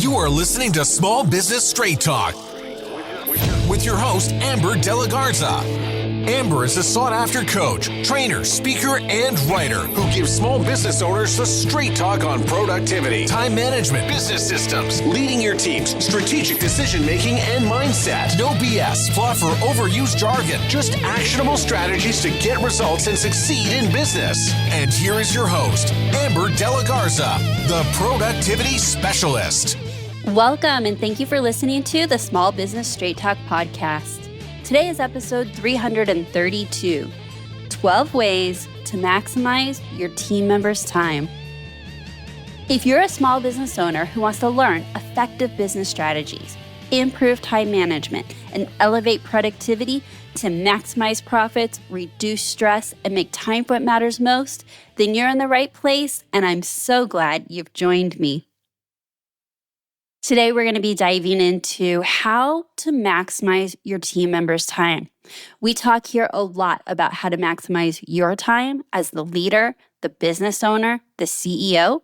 You are listening to Small Business Straight Talk with your host, Amber De La Garza. Amber is a sought-after coach, trainer, speaker, and writer who gives small business owners the straight talk on productivity, time management, business systems, leading your teams, strategic decision-making, and mindset. No BS, fluff, or overused jargon. Just actionable strategies to get results and succeed in business. And here is your host, Amber De La Garza, the productivity specialist. Welcome, and thank you for listening to the Small Business Straight Talk podcast. Today is episode 332, 12 Ways to Maximize Your Team Members' Time. If you're a small business owner who wants to learn effective business strategies, improve time management, and elevate productivity to maximize profits, reduce stress, and make time for what matters most, then you're in the right place, and I'm so glad you've joined me. Today, we're going to be diving into how to maximize your team members' time. We talk here a lot about how to maximize your time as the leader, the business owner, the CEO.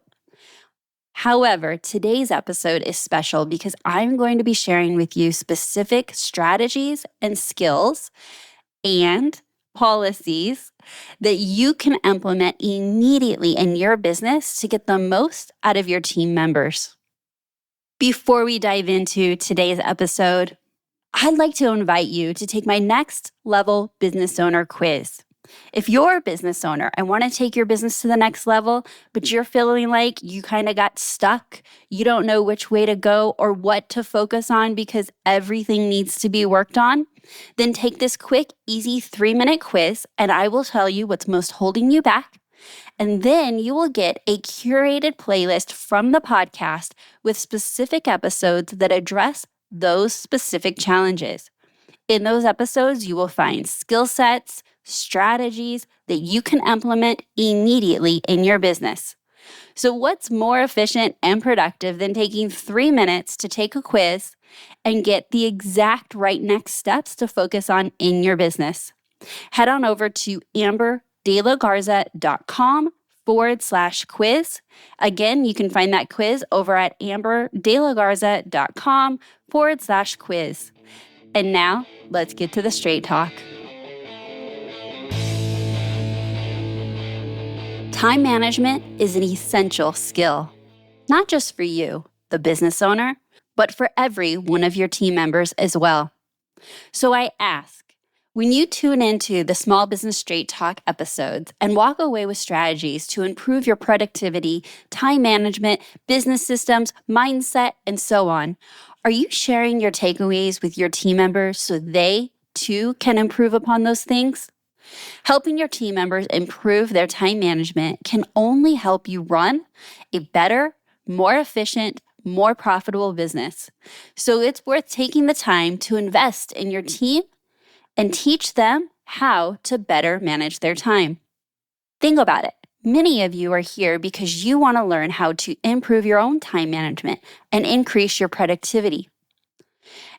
However, today's episode is special because I'm going to be sharing with you specific strategies and skills and policies that you can implement immediately in your business to get the most out of your team members. Before we dive into today's episode, I'd like to invite you to take my next level business owner quiz. If you're a business owner and want to take your business to the next level, but you're feeling like you kind of got stuck, you don't know which way to go or what to focus on because everything needs to be worked on, then take this quick, easy 3-minute quiz and I will tell you what's most holding you back. And then you will get a curated playlist from the podcast with specific episodes that address those specific challenges. In those episodes, you will find skill sets, strategies that you can implement immediately in your business. So what's more efficient and productive than taking 3 minutes to take a quiz and get the exact right next steps to focus on in your business? Head on over to amberdelagarza.com/quiz. Again, you can find that quiz over at amberdelagarza.com/quiz. And now, let's get to the straight talk. Time management is an essential skill, not just for you, the business owner, but for every one of your team members as well. So I ask, when you tune into the Small Business Straight Talk episodes and walk away with strategies to improve your productivity, time management, business systems, mindset, and so on, are you sharing your takeaways with your team members so they, too, can improve upon those things? Helping your team members improve their time management can only help you run a better, more efficient, more profitable business. So it's worth taking the time to invest in your team and teach them how to better manage their time. Think about it. Many of you are here because you want to learn how to improve your own time management and increase your productivity.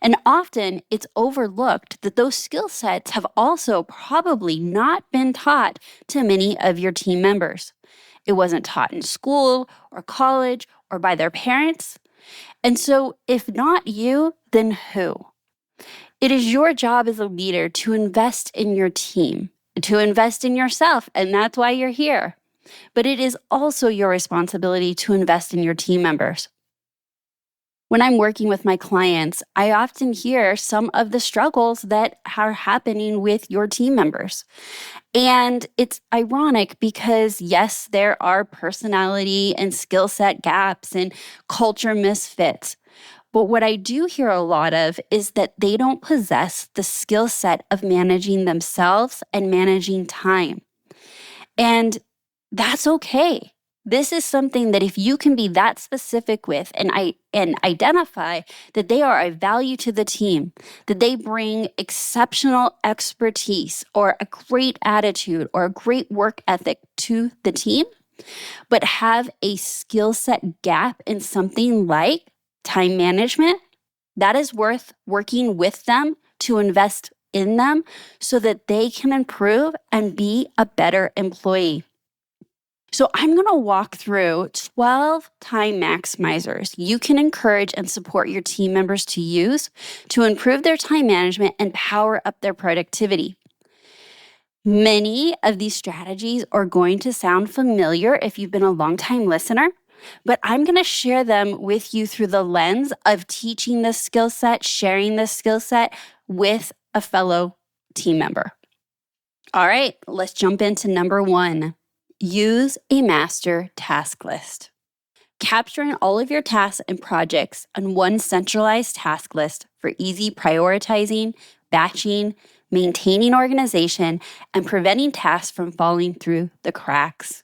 And often it's overlooked that those skill sets have also probably not been taught to many of your team members. It wasn't taught in school or college or by their parents. And so if not you, then who? It is your job as a leader to invest in your team, to invest in yourself, and that's why you're here. But it is also your responsibility to invest in your team members. When I'm working with my clients, I often hear some of the struggles that are happening with your team members. And it's ironic because, yes, there are personality and skill set gaps and culture misfits. But what I do hear a lot of is that they don't possess the skill set of managing themselves and managing time. And that's okay. This is something that if you can be that specific with and identify that they are a value to the team, that they bring exceptional expertise or a great attitude or a great work ethic to the team, but have a skill set gap in something like time management, that is worth working with them to invest in them so that they can improve and be a better employee. So I'm going to walk through 12 time maximizers you can encourage and support your team members to use to improve their time management and power up their productivity. Many of these strategies are going to sound familiar if you've been a longtime listener, but I'm going to share them with you through the lens of teaching this skill set, sharing this skill set with a fellow team member. All right, let's jump into number 1. Use a master task list. Capturing all of your tasks and projects on one centralized task list for easy prioritizing, batching, maintaining organization, and preventing tasks from falling through the cracks.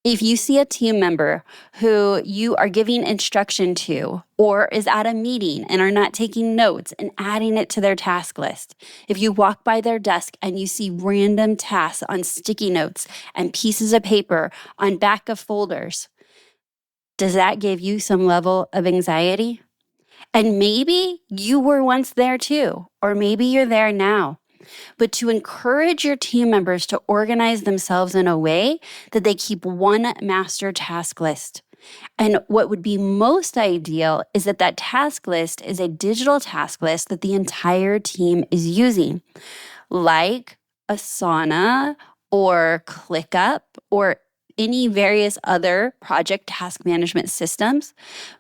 If you see a team member who you are giving instruction to or is at a meeting and are not taking notes and adding it to their task list, if you walk by their desk and you see random tasks on sticky notes and pieces of paper on back of folders, does that give you some level of anxiety? And maybe you were once there too, or maybe you're there now. But to encourage your team members to organize themselves in a way that they keep one master task list. And what would be most ideal is that that task list is a digital task list that the entire team is using, like Asana or ClickUp or any various other project task management systems,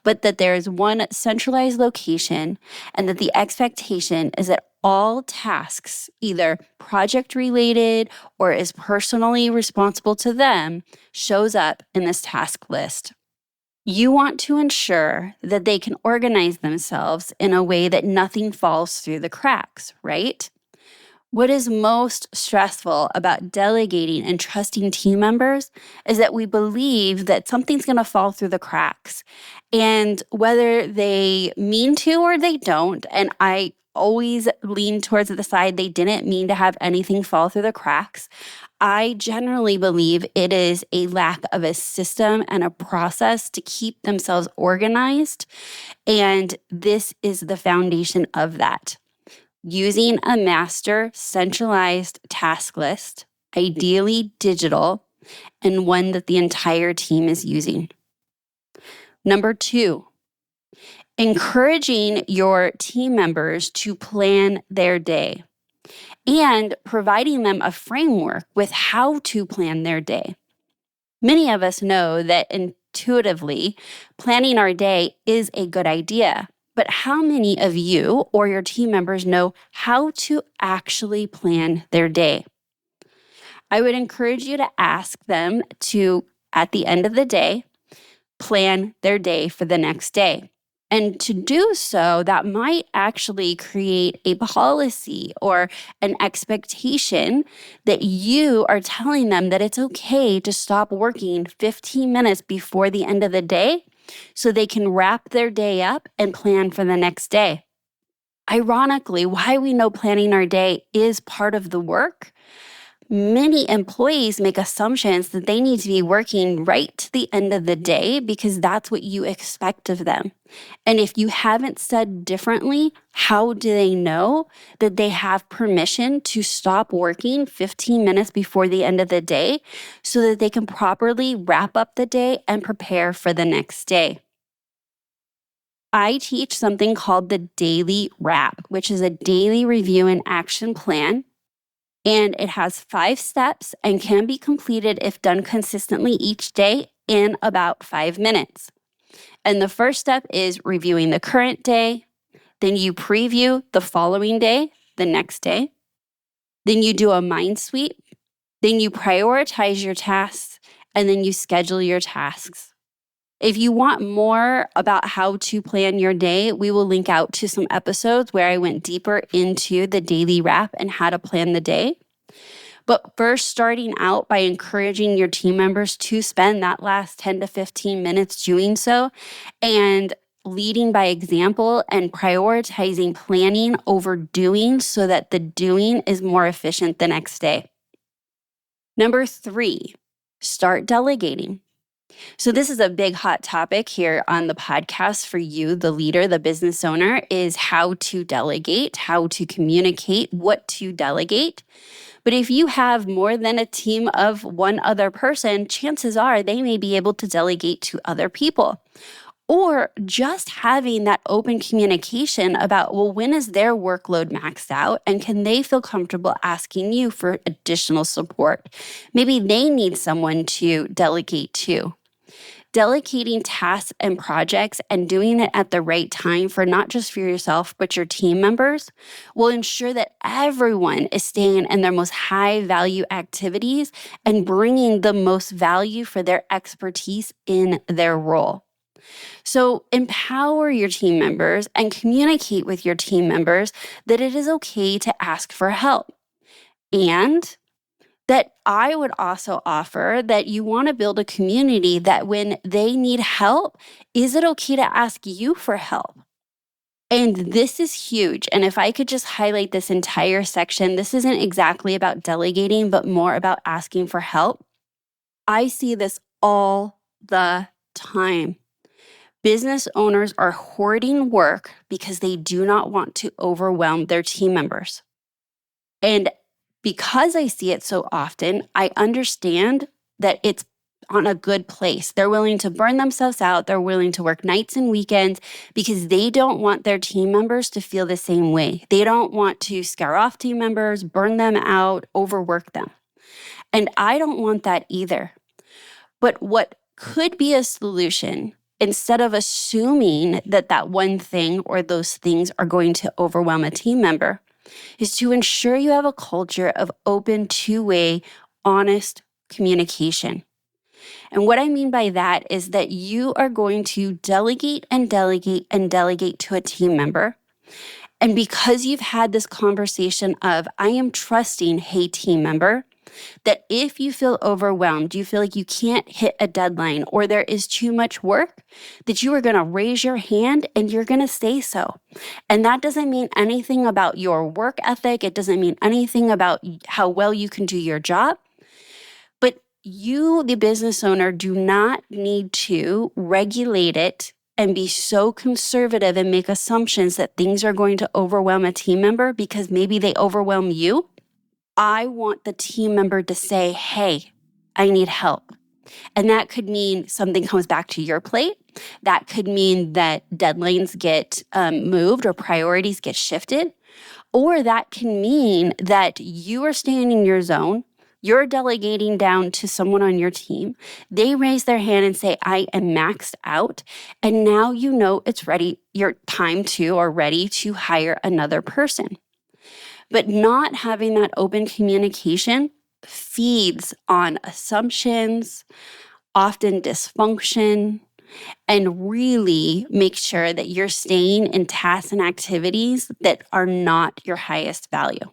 but that there is one centralized location and that the expectation is that all tasks, either project related or is personally responsible to them, shows up in this task list. You want to ensure that they can organize themselves in a way that nothing falls through the cracks, right? What is most stressful about delegating and trusting team members is that we believe that something's going to fall through the cracks. And whether they mean to or they don't, and I always lean towards the side they didn't mean to have anything fall through the cracks, I generally believe it is a lack of a system and a process to keep themselves organized. And this is the foundation of that. Using a master centralized task list, ideally digital, and one that the entire team is using. Number 2, encouraging your team members to plan their day and providing them a framework with how to plan their day. Many of us know that intuitively, planning our day is a good idea. But how many of you or your team members know how to actually plan their day? I would encourage you to ask them to, at the end of the day, plan their day for the next day. And to do so, that might actually create a policy or an expectation that you are telling them that it's okay to stop working 15 minutes before the end of the day so they can wrap their day up and plan for the next day. Ironically, why we know planning our day is part of the work, many employees make assumptions that they need to be working right to the end of the day because that's what you expect of them. And if you haven't said differently, how do they know that they have permission to stop working 15 minutes before the end of the day so that they can properly wrap up the day and prepare for the next day? I teach something called the daily wrap, which is a daily review and action plan. And it has 5 steps and can be completed if done consistently each day in about 5 minutes. And the first step is reviewing the current day. Then you preview the following day, the next day. Then you do a mind sweep. Then you prioritize your tasks. And then you schedule your tasks. If you want more about how to plan your day, we will link out to some episodes where I went deeper into the daily wrap and how to plan the day. But first, starting out by encouraging your team members to spend that last 10 to 15 minutes doing so and leading by example and prioritizing planning over doing so that the doing is more efficient the next day. Number 3, start delegating. So this is a big hot topic here on the podcast for you, the leader, the business owner, is how to delegate, how to communicate, what to delegate. But if you have more than a team of one other person, chances are they may be able to delegate to other people. Or just having that open communication about, well, when is their workload maxed out? And can they feel comfortable asking you for additional support? Maybe they need someone to delegate to. Delegating tasks and projects and doing it at the right time for not just for yourself, but your team members will ensure that everyone is staying in their most high value activities and bringing the most value for their expertise in their role. So empower your team members and communicate with your team members that it is okay to ask for help. And that I would also offer that you want to build a community that when they need help, is it okay to ask you for help? And this is huge. And if I could just highlight this entire section, this isn't exactly about delegating, but more about asking for help. I see this all the time. Business owners are hoarding work because they do not want to overwhelm their team members. And because I see it so often, I understand that it's on a good place. They're willing to burn themselves out. They're willing to work nights and weekends because they don't want their team members to feel the same way. They don't want to scare off team members, burn them out, overwork them. And I don't want that either. But what could be a solution, instead of assuming that that one thing or those things are going to overwhelm a team member, is to ensure you have a culture of open, two-way, honest communication. And what I mean by that is that you are going to delegate and delegate and delegate to a team member. And because you've had this conversation of, I am trusting, hey, team member, that if you feel overwhelmed, you feel like you can't hit a deadline or there is too much work, that you are going to raise your hand and you're going to say so. And that doesn't mean anything about your work ethic. It doesn't mean anything about how well you can do your job. But you, the business owner, do not need to regulate it and be so conservative and make assumptions that things are going to overwhelm a team member because maybe they overwhelm you. I want the team member to say, hey, I need help. And that could mean something comes back to your plate. That could mean that deadlines get moved or priorities get shifted. Or that can mean that you are staying in your zone. You're delegating down to someone on your team. They raise their hand and say, I am maxed out. And now you know it's ready, your time to or ready to hire another person. But not having that open communication feeds on assumptions, often dysfunction, and really make sure that you're staying in tasks and activities that are not your highest value.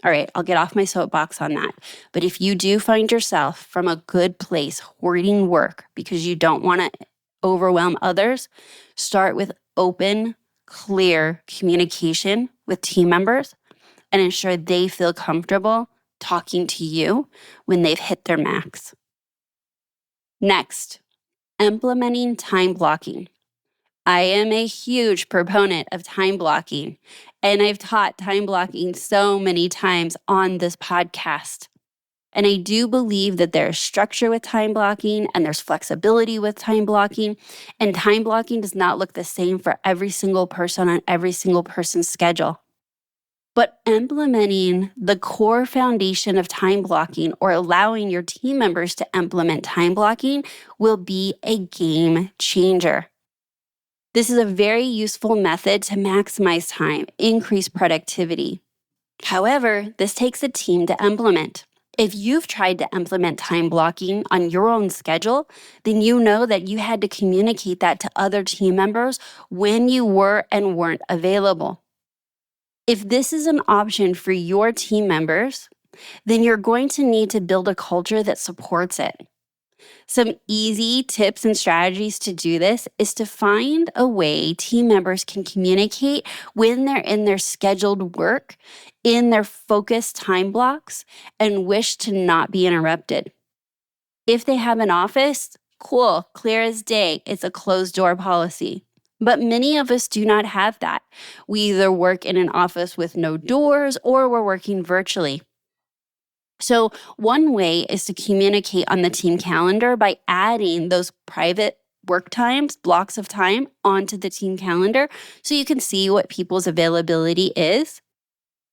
All right, I'll get off my soapbox on that. But if you do find yourself from a good place hoarding work because you don't want to overwhelm others, start with open, clear communication with team members and ensure they feel comfortable talking to you when they've hit their max. Next, implementing time blocking. I am a huge proponent of time blocking, and I've taught time blocking so many times on this podcast. And I do believe that there's structure with time blocking and there's flexibility with time blocking. And time blocking does not look the same for every single person on every single person's schedule. But implementing the core foundation of time blocking or allowing your team members to implement time blocking will be a game changer. This is a very useful method to maximize time, increase productivity. However, this takes a team to implement. If you've tried to implement time blocking on your own schedule, then you know that you had to communicate that to other team members when you were and weren't available. If this is an option for your team members, then you're going to need to build a culture that supports it. Some easy tips and strategies to do this is to find a way team members can communicate when they're in their scheduled work, in their focused time blocks, and wish to not be interrupted. If they have an office, Cool, clear as day. It's a closed door policy. But many of us do not have that. We either work in an office with no doors or we're working virtually. So, one way is to communicate on the team calendar by adding those private work times, blocks of time, onto the team calendar so you can see what people's availability is.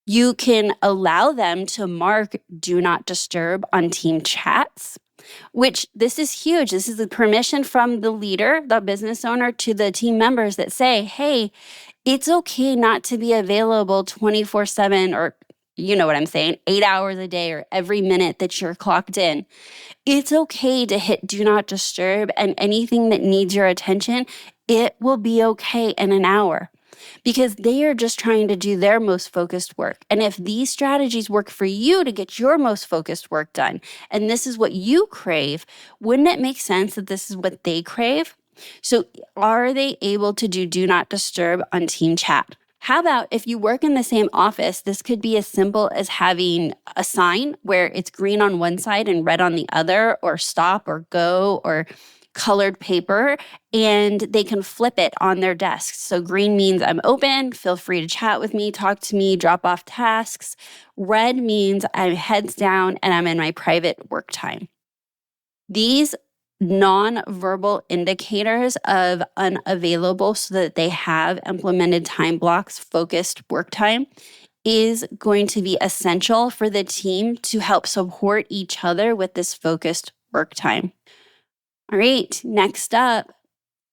You can allow them to mark do not disturb on team chats, which this is huge. This is the permission from the leader, the business owner, to the team members that say, hey, it's okay not to be available 24/7 or, you know what I'm saying, 8 hours a day or every minute that you're clocked in. It's okay to hit do not disturb, and anything that needs your attention, it will be okay in an hour, because they are just trying to do their most focused work. And if these strategies work for you to get your most focused work done, and this is what you crave, wouldn't it make sense that this is what they crave? So are they able to do not disturb on team chat? How about if you work in the same office, this could be as simple as having a sign where it's green on one side and red on the other, or stop or go, or colored paper, and they can flip it on their desks. So green means I'm open, feel free to chat with me, talk to me, drop off tasks. Red means I'm heads down and I'm in my private work time. These non-verbal indicators of unavailable so that they have implemented time blocks, focused work time, is going to be essential for the team to help support each other with this focused work time. All right, next up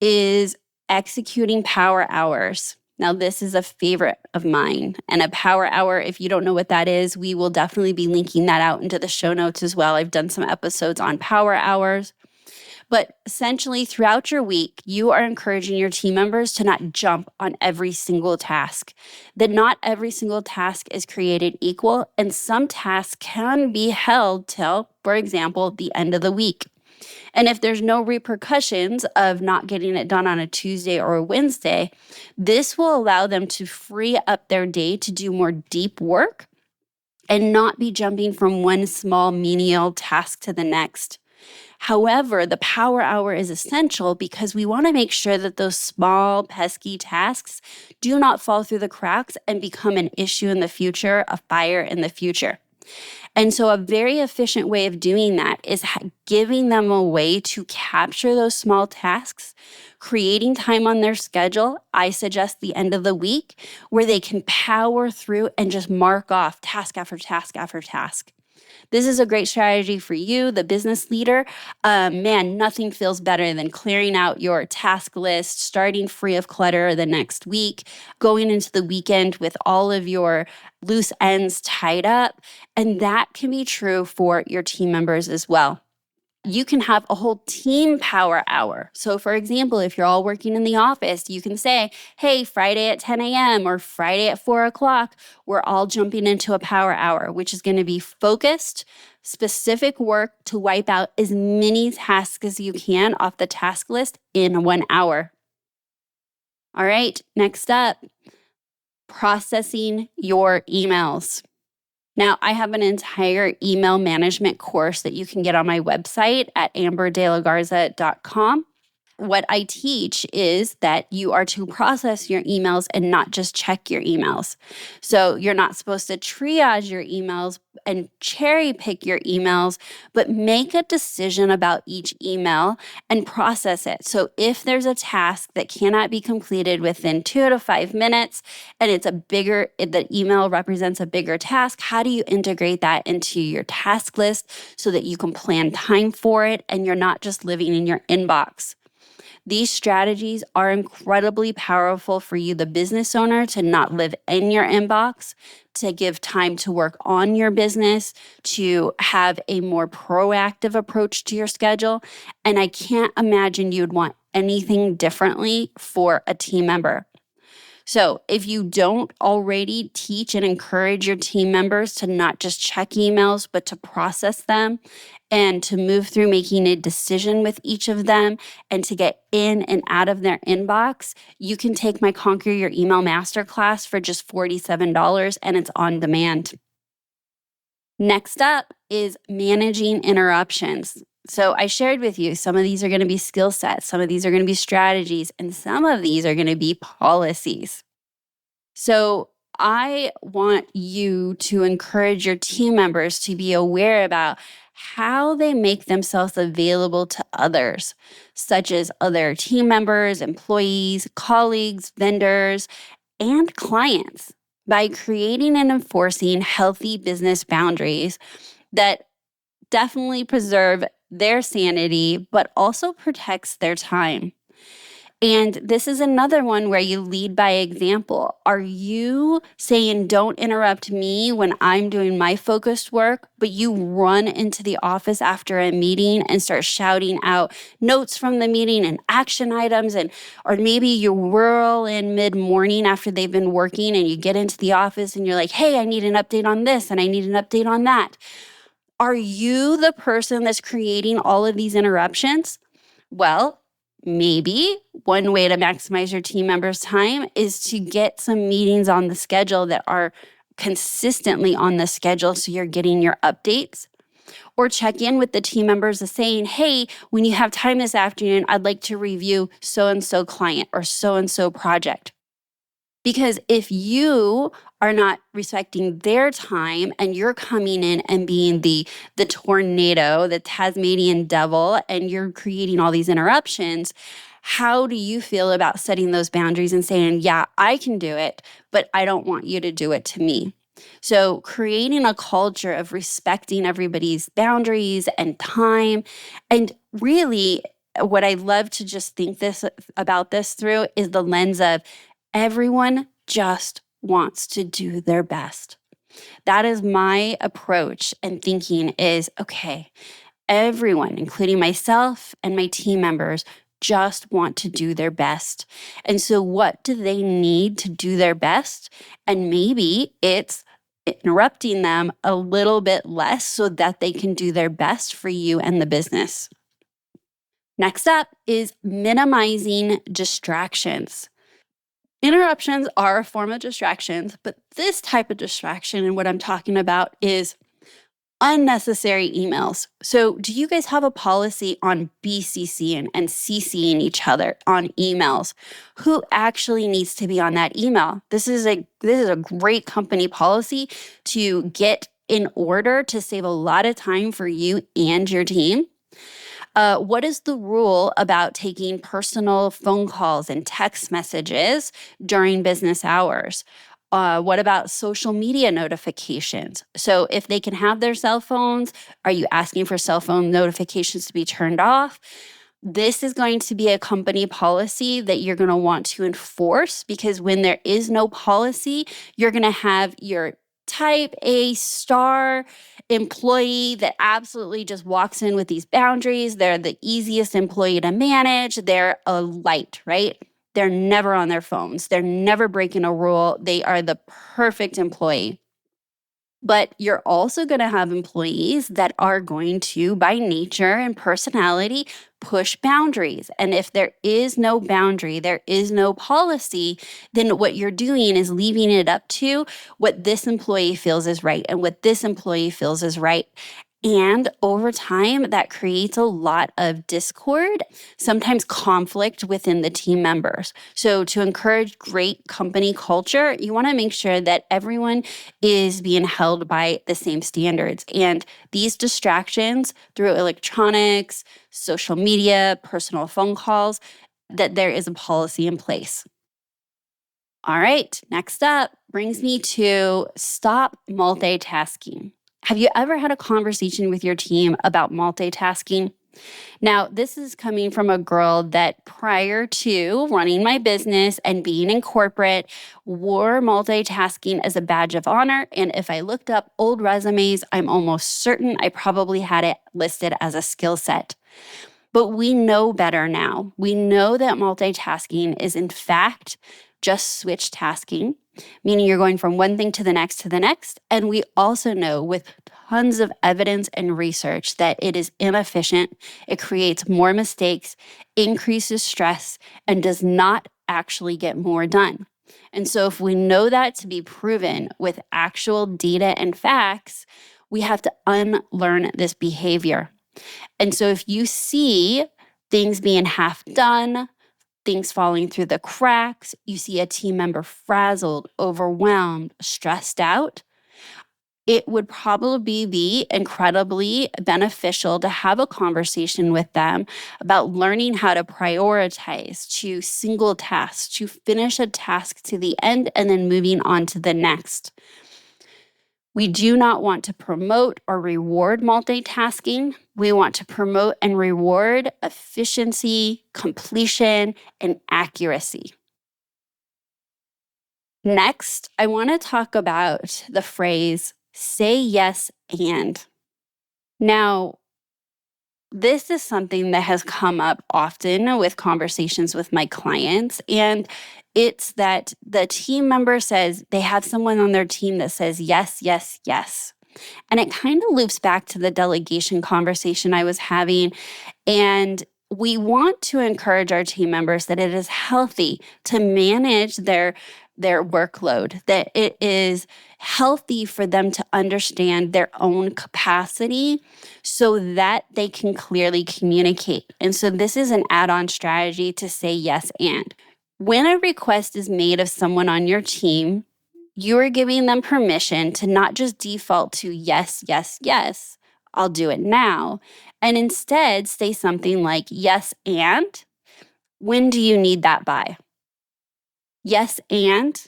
is executing power hours. Now, this is a favorite of mine. And a power hour, if you don't know what that is, we will definitely be linking that out into the show notes as well. I've done some episodes on power hours. But essentially, throughout your week, you are encouraging your team members to not jump on every single task. That not every single task is created equal, and some tasks can be held till, for example, the end of the week. And if there's no repercussions of not getting it done on a Tuesday or a Wednesday, this will allow them to free up their day to do more deep work and not be jumping from one small menial task to the next. However, the power hour is essential because we want to make sure that those small, pesky tasks do not fall through the cracks and become an issue in the future, a fire in the future. And so a very efficient way of doing that is giving them a way to capture those small tasks, creating time on their schedule. I suggest the end of the week where they can power through and just mark off task after task after task. This is a great strategy for you, the business leader. Man, nothing feels better than clearing out your task list, starting free of clutter the next week, going into the weekend with all of your loose ends tied up. And that can be true for your team members as well. You can have a whole team power hour. So for example, if you're all working in the office, you can say, hey, Friday at 10 a.m. or Friday at 4 o'clock, we're all jumping into a power hour, which is going to be focused, specific work to wipe out as many tasks as you can off the task list in 1 hour. All right, next up, processing your emails. Now, I have an entire email management course that you can get on my website at amberdelagarza.com. What I teach is that you are to process your emails and not just check your emails. So you're not supposed to triage your emails and cherry pick your emails, but make a decision about each email and process it. So if there's a task that cannot be completed within 2 to 5 minutes and the email represents a bigger task, how do you integrate that into your task list so that you can plan time for it and you're not just living in your inbox? These strategies are incredibly powerful for you, the business owner, to not live in your inbox, to give time to work on your business, to have a more proactive approach to your schedule. And I can't imagine you'd want anything differently for a team member. So if you don't already teach and encourage your team members to not just check emails, but to process them and to move through making a decision with each of them and to get in and out of their inbox, you can take my Conquer Your Email Masterclass for just $47 and it's on demand. Next up is managing interruptions. So I shared with you, some of these are going to be skill sets, some of these are going to be strategies, and some of these are going to be policies. So I want you to encourage your team members to be aware about how they make themselves available to others, such as other team members, employees, colleagues, vendors, and clients, by creating and enforcing healthy business boundaries that definitely preserve their sanity, but also protects their time. And this is another one where you lead by example. Are you saying, don't interrupt me when I'm doing my focused work, but you run into the office after a meeting and start shouting out notes from the meeting and action items, or maybe you whirl in mid-morning after they've been working and you get into the office and you're like, hey, I need an update on this and I need an update on that. Are you the person that's creating all of these interruptions? Well, maybe one way to maximize your team members' time is to get some meetings on the schedule that are consistently on the schedule so you're getting your updates. Or check in with the team members of saying, hey, when you have time this afternoon, I'd like to review so-and-so client or so-and-so project. Because if you are not respecting their time and you're coming in and being the tornado, the Tasmanian devil, and you're creating all these interruptions, how do you feel about setting those boundaries and saying, yeah, I can do it, but I don't want you to do it to me? So creating a culture of respecting everybody's boundaries and time. And really, what I love to just think about this through is the lens of everyone just wants to do their best. That is my approach and thinking is, okay, everyone, including myself and my team members, just want to do their best. And so what do they need to do their best? And maybe it's interrupting them a little bit less so that they can do their best for you and the business. Next up is minimizing distractions. Interruptions are a form of distractions, but this type of distraction and what I'm talking about is unnecessary emails. So do you guys have a policy on BCCing and CCing each other on emails? Who actually needs to be on that email? This is a great company policy to get in order to save a lot of time for you and your team. What is the rule about taking personal phone calls and text messages during business hours? What about social media notifications? So if they can have their cell phones, are you asking for cell phone notifications to be turned off? This is going to be a company policy that you're going to want to enforce, because when there is no policy, you're going to have your type A star employee that absolutely just walks in with these boundaries. They're the easiest employee to manage. They're a light, right? They're never on their phones. They're never breaking a rule. They are the perfect employee. But you're also going to have employees that are going to, by nature and personality, push boundaries. And if there is no boundary, there is no policy, then what you're doing is leaving it up to what this employee feels is right and what this employee feels is right. And over time, that creates a lot of discord, sometimes conflict within the team members. So to encourage great company culture, you want to make sure that everyone is being held by the same standards. And these distractions through electronics, social media, personal phone calls, that there is a policy in place. All right, next up brings me to stop multitasking. Have you ever had a conversation with your team about multitasking? Now, this is coming from a girl that prior to running my business and being in corporate, wore multitasking as a badge of honor. And if I looked up old resumes, I'm almost certain I probably had it listed as a skill set. But we know better now. We know that multitasking is, in fact, just switch tasking, meaning you're going from one thing to the next to the next. And we also know with tons of evidence and research that it is inefficient, it creates more mistakes, increases stress, and does not actually get more done. And so if we know that to be proven with actual data and facts, we have to unlearn this behavior. And so if you see things being half done, things falling through the cracks, you see a team member frazzled, overwhelmed, stressed out, it would probably be incredibly beneficial to have a conversation with them about learning how to prioritize, to single task, to finish a task to the end, and then moving on to the next. We do not want to promote or reward multitasking. We want to promote and reward efficiency, completion, and accuracy. Next, I want to talk about the phrase, say yes and. Now, this is something that has come up often with conversations with my clients, and it's that the team member says they have someone on their team that says yes, yes, yes. And it kind of loops back to the delegation conversation I was having. And we want to encourage our team members that it is healthy to manage their workload, that it is healthy for them to understand their own capacity so that they can clearly communicate. And so this is an add-on strategy to say yes and. When a request is made of someone on your team, you are giving them permission to not just default to yes, yes, yes, I'll do it now, and instead say something like, yes, and when do you need that by? Yes, and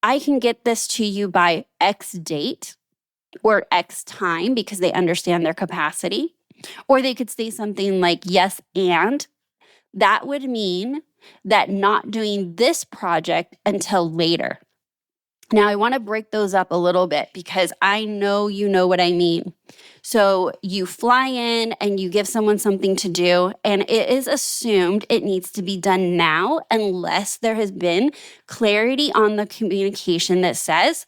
I can get this to you by X date or X time because they understand their capacity. Or they could say something like, yes, and that would mean that not doing this project until later. Now, I want to break those up a little bit because I know you know what I mean. So you fly in and you give someone something to do, and it is assumed it needs to be done now unless there has been clarity on the communication that says,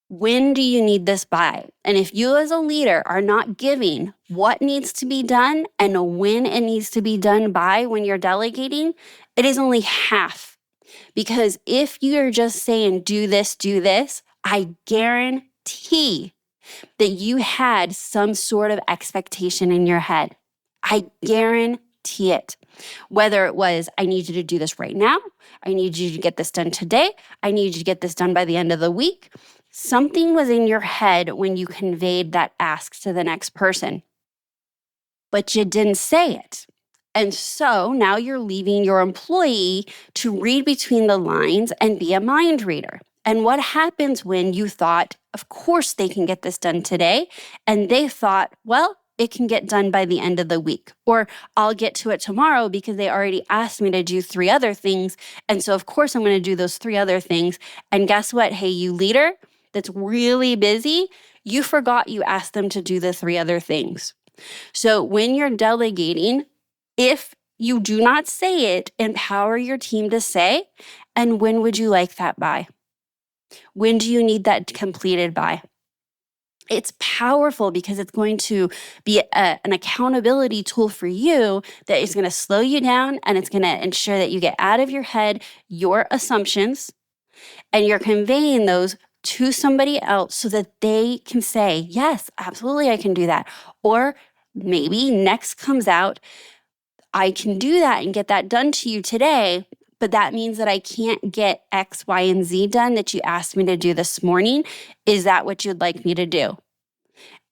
when do you need this by? And if you as a leader are not giving what needs to be done and when it needs to be done by when you're delegating, it is only half. Because if you're just saying, do this, I guarantee that you had some sort of expectation in your head. I guarantee it. Whether it was, I need you to do this right now. I need you to get this done today. I need you to get this done by the end of the week. Something was in your head when you conveyed that ask to the next person, but you didn't say it. And so now you're leaving your employee to read between the lines and be a mind reader. And what happens when you thought, of course they can get this done today, and they thought, well, it can get done by the end of the week, or I'll get to it tomorrow because they already asked me to do 3 other things. And so of course I'm going to do those 3 other things. And guess what? Hey, you leader that's really busy, you forgot you asked them to do the 3 other things. So when you're delegating, if you do not say it, empower your team to say, and when would you like that by? When do you need that completed by? It's powerful because it's going to be an accountability tool for you that is going to slow you down, and it's going to ensure that you get out of your head your assumptions and you're conveying those to somebody else so that they can say, yes, absolutely, I can do that. Or maybe next comes out, I can do that and get that done to you today, but that means that I can't get X, Y, and Z done that you asked me to do this morning. Is that what you'd like me to do?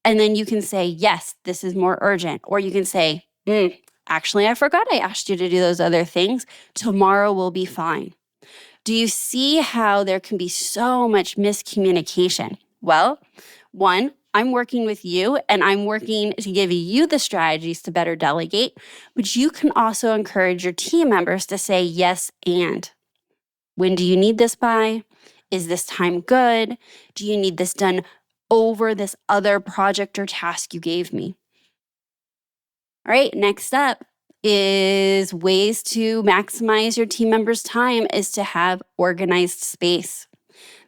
And then you can say, yes, this is more urgent. Or you can say, actually, I forgot I asked you to do those other things. Tomorrow will be fine. Do you see how there can be so much miscommunication? Well, 1, I'm working with you and I'm working to give you the strategies to better delegate, but you can also encourage your team members to say yes and. When do you need this by? Is this time good? Do you need this done over this other project or task you gave me? All right, next up is ways to maximize your team members' time is to have organized space.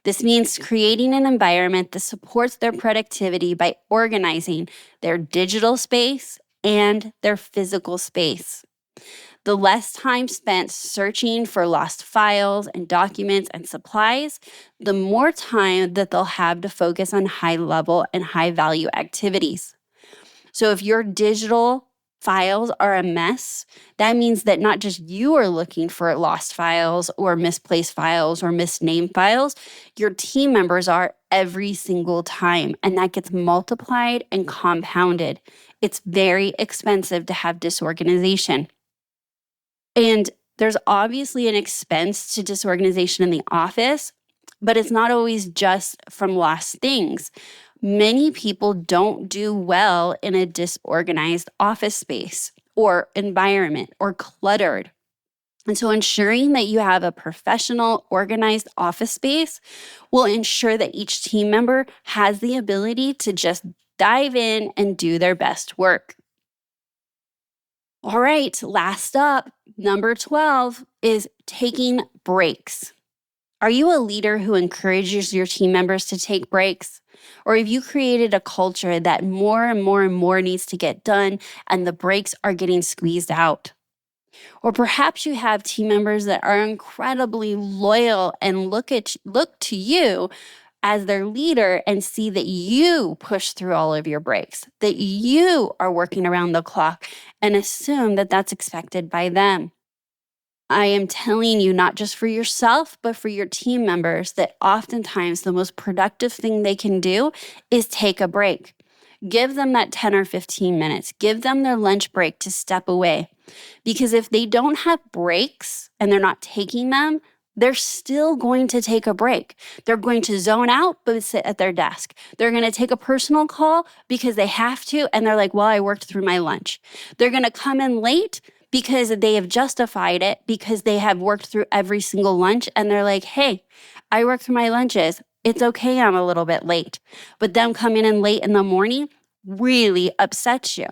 This means creating an environment that supports their productivity by organizing their digital space and their physical space. The less time spent searching for lost files and documents and supplies, the more time that they'll have to focus on high-level and high-value activities. So if your digital files are a mess, that means that not just you are looking for lost files or misplaced files or misnamed files, your team members are every single time. And that gets multiplied and compounded. It's very expensive to have disorganization. And there's obviously an expense to disorganization in the office, but it's not always just from lost things. Many people don't do well in a disorganized office space or environment or cluttered. And so ensuring that you have a professional, organized office space will ensure that each team member has the ability to just dive in and do their best work. All right, last up, number 12 is taking breaks. Are you a leader who encourages your team members to take breaks? Or have you created a culture that more and more and more needs to get done and the breaks are getting squeezed out? Or perhaps you have team members that are incredibly loyal and look to you as their leader and see that you push through all of your breaks, that you are working around the clock and assume that that's expected by them. I am telling you, not just for yourself, but for your team members, that oftentimes the most productive thing they can do is take a break. Give them that 10 or 15 minutes. Give them their lunch break to step away. Because if they don't have breaks and they're not taking them, they're still going to take a break. They're going to zone out, but sit at their desk. They're going to take a personal call because they have to, and they're like, well, I worked through my lunch. They're going to come in late because they have justified it because they have worked through every single lunch, and they're like, hey, I worked through my lunches. It's okay, I'm a little bit late. But them coming in late in the morning really upsets you.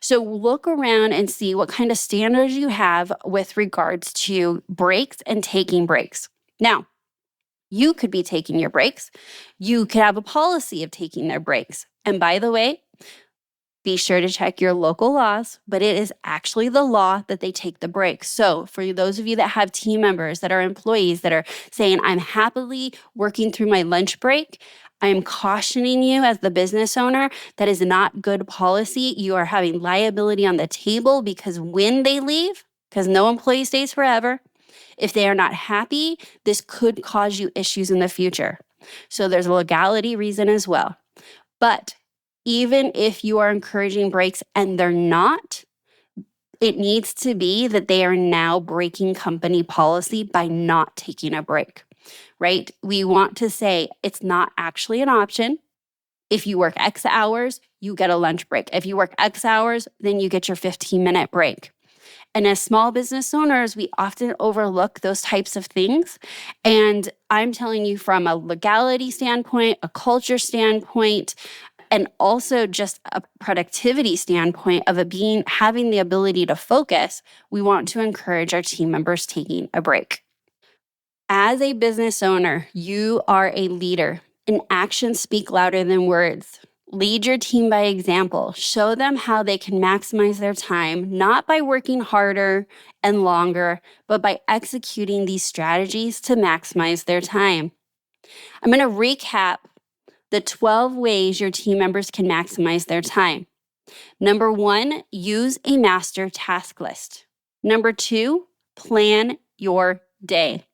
So look around and see what kind of standards you have with regards to breaks and taking breaks. Now, you could be taking your breaks. You could have a policy of taking their breaks. And by the way, be sure to check your local laws, but it is actually the law that they take the break. So for those of you that have team members that are employees that are saying, I'm happily working through my lunch break, I am cautioning you as the business owner, that is not good policy. You are having liability on the table because when they leave, because no employee stays forever, if they are not happy, this could cause you issues in the future. So there's a legality reason as well. But even if you are encouraging breaks and they're not, it needs to be that they are now breaking company policy by not taking a break, right? We want to say it's not actually an option. If you work X hours, you get a lunch break. If you work X hours, then you get your 15-minute break. And as small business owners, we often overlook those types of things. And I'm telling you from a legality standpoint, a culture standpoint, and also just a productivity standpoint of having the ability to focus, we want to encourage our team members taking a break. As a business owner, you are a leader, and actions speak louder than words. Lead your team by example. Show them how they can maximize their time, not by working harder and longer, but by executing these strategies to maximize their time. I'm going to recap the 12 ways your team members can maximize their time. Number 1, use a master task list. Number 2, plan your day.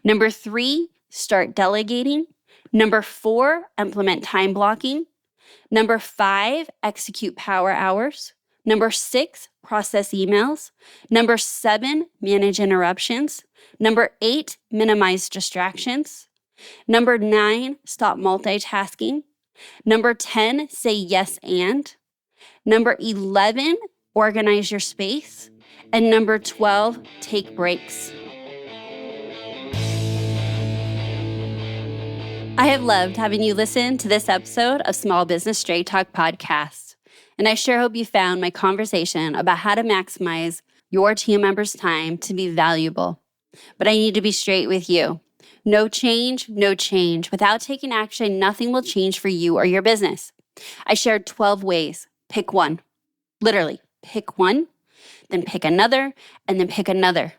Number 3, start delegating. Number 4, implement time blocking. Number 5, execute power hours. Number 6, process emails. Number 7, manage interruptions. Number 8, minimize distractions. Number 9, stop multitasking. Number 10, say yes and. Number 11, organize your space. And number 12, take breaks. I have loved having you listen to this episode of Small Business Straight Talk Podcast. And I sure hope you found my conversation about how to maximize your team members' time to be valuable. But I need to be straight with you. No change, no change. Without taking action, nothing will change for you or your business. I shared 12 ways. Pick one. Literally, pick one, then pick another, and then pick another.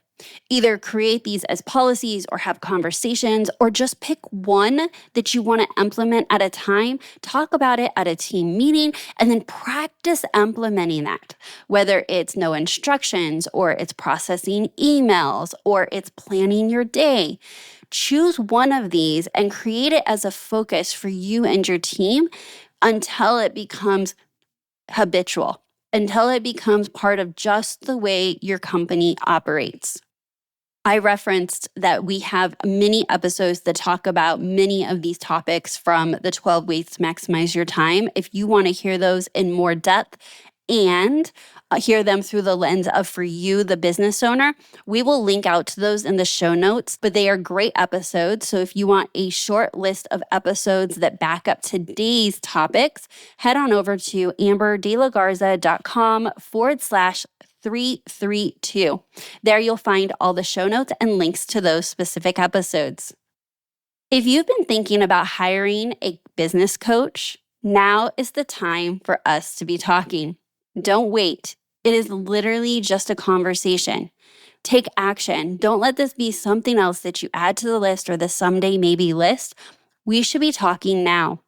Either create these as policies or have conversations, or just pick one that you want to implement at a time, talk about it at a team meeting, and then practice implementing that. Whether it's no instructions, or it's processing emails, or it's planning your day. Choose one of these and create it as a focus for you and your team until it becomes habitual, until it becomes part of just the way your company operates. I referenced that we have many episodes that talk about many of these topics from the 12 Ways to Maximize Your Time. If you want to hear those in more depth and hear them through the lens of for you, the business owner, we will link out to those in the show notes, but they are great episodes. So if you want a short list of episodes that back up today's topics, head on over to amberdelagarza.com/332. There you'll find all the show notes and links to those specific episodes. If you've been thinking about hiring a business coach, now is the time for us to be talking. Don't wait. It is literally just a conversation. Take action. Don't let this be something else that you add to the list or the someday maybe list. We should be talking now.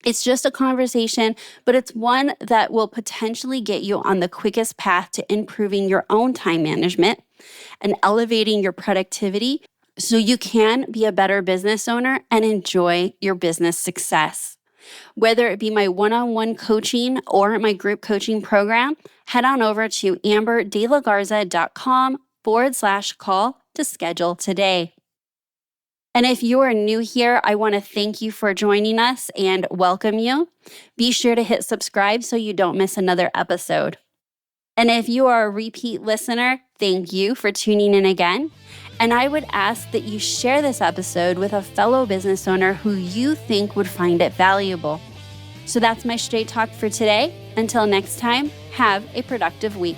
It's just a conversation, but it's one that will potentially get you on the quickest path to improving your own time management and elevating your productivity so you can be a better business owner and enjoy your business success. Whether it be my one-on-one coaching or my group coaching program, head on over to amberdelagarza.com/call to schedule today. And if you are new here, I want to thank you for joining us and welcome you. Be sure to hit subscribe so you don't miss another episode. And if you are a repeat listener, thank you for tuning in again. And I would ask that you share this episode with a fellow business owner who you think would find it valuable. So that's my straight talk for today. Until next time, have a productive week.